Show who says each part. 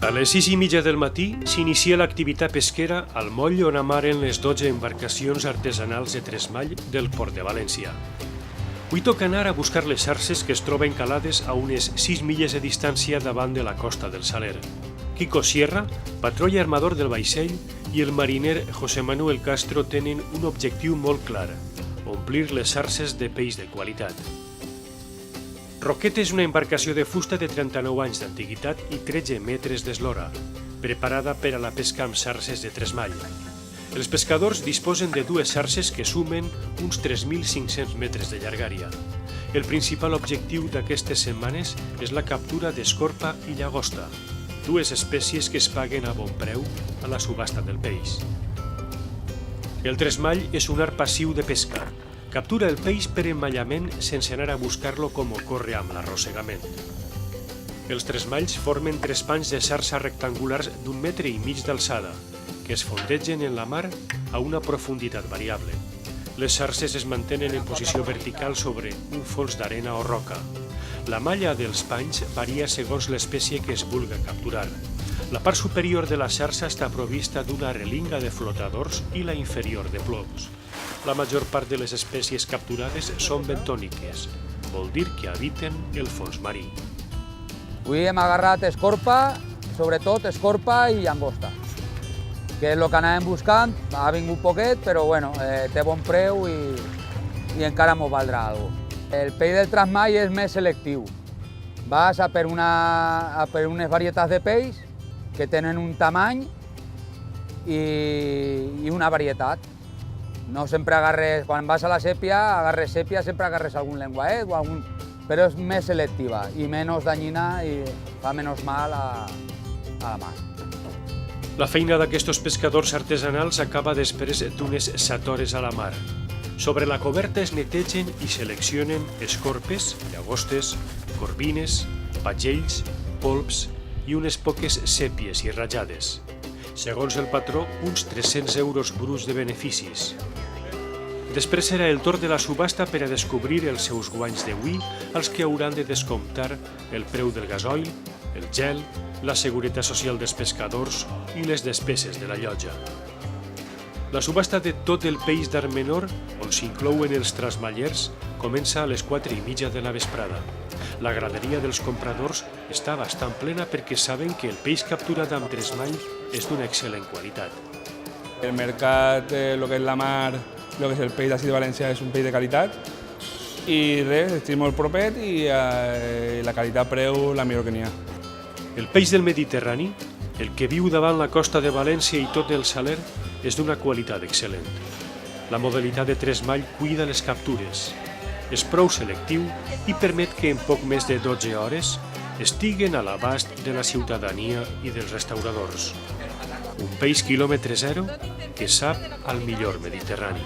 Speaker 1: A les 6:30 del matí s'inicia l'activitat pesquera al moll on amaren les 12 embarcacions artesanals de tresmall del Port de València. Avui toca anar a buscar les xarxes que es troben calades a unes 6 milles de distància davant de la costa del Saler. Quico Sierra, patró i armador del vaixell, i el mariner José Manuel Castro tenen un objectiu molt clar: omplir les xarxes de peix de qualitat. Roquet és una embarcació de fusta de 39 anys d'antiguitat i 13 metres d'eslora, preparada per a la pesca amb xarxes de tresmall. Els pescadors disposen de dues xarxes que sumen uns 3.500 metres de llargària. El principal objectiu d'aquestes setmanes és la captura d'escorpa i llagosta, dues espècies que es paguen a bon preu a la subhasta del peix. El tresmall és un art passiu de pesca. Captura el peix per emmallament sense anar a buscar-lo com ocorre amb l'arrossegament. Els tresmalls formen 3 panys de xarxa rectangulars d'1,5 metres d'alçada, que es fondegen en la mar a una profunditat variable. Les xarxes es mantenen en posició vertical sobre un fons d'arena o roca. La malla dels panys varia segons l'espècie que es vulga capturar. La part superior de la xarxa està provista d'una relinga de flotadors i la inferior de ploms. La major part de les espècies capturades són bentòniques, vol dir que habiten el fons marí.
Speaker 2: Avui hem agarrat escorpa, sobretot escorpa i llagosta, que és el que anàvem buscant. Ha vingut poquet, però bueno, té bon preu i encara m'ho valdrà alguna cosa. El peix del tresmall és més selectiu. Vas a per unes varietats de peix que tenen un tamany i una varietat. No sempre agarres, quan vas a la sèpia, agarres sèpia, sempre agarres algun llenguaet o algun... però és més selectiva i menys dañina i fa menys mal a la mar.
Speaker 1: La feina d'aquests pescadors artesanals acaba després d'unes 7 hores a la mar. Sobre la coberta es netegen i seleccionen escorpes, llagostes, corbines, pagells, polps i unes poques sèpies i ratllades. Segons el patró, uns 300 euros bruts de beneficis. Després serà el torn de la subhasta per a descobrir els seus guanys d'avui, als que hauran de descomptar el preu del gasoil, el gel, la seguretat social dels pescadors i les despeses de la llotja. La subhasta de tot el peix d'art menor, on s'inclouen els tresmallers, comença a les 4:30 de la vesprada. La graderia dels compradors està bastant plena perquè saben que el peix capturat amb tresmall és d'una excel·lent qualitat.
Speaker 3: El mercat, lo que és la mar, lo que és el peix d'ací de València és un peix de qualitat i res, estic molt propet i la qualitat-preu la millor que n'hi ha.
Speaker 1: El peix del Mediterrani, el que viu davant la costa de València i tot el Saler, és d'una qualitat excel·lent. La modalitat de tresmall cuida les captures, és prou selectiu i permet que en poc més de 12 hores estiguen a l'abast de la ciutadania i dels restauradors. Un peix quilòmetre zero que sap al millor Mediterrani.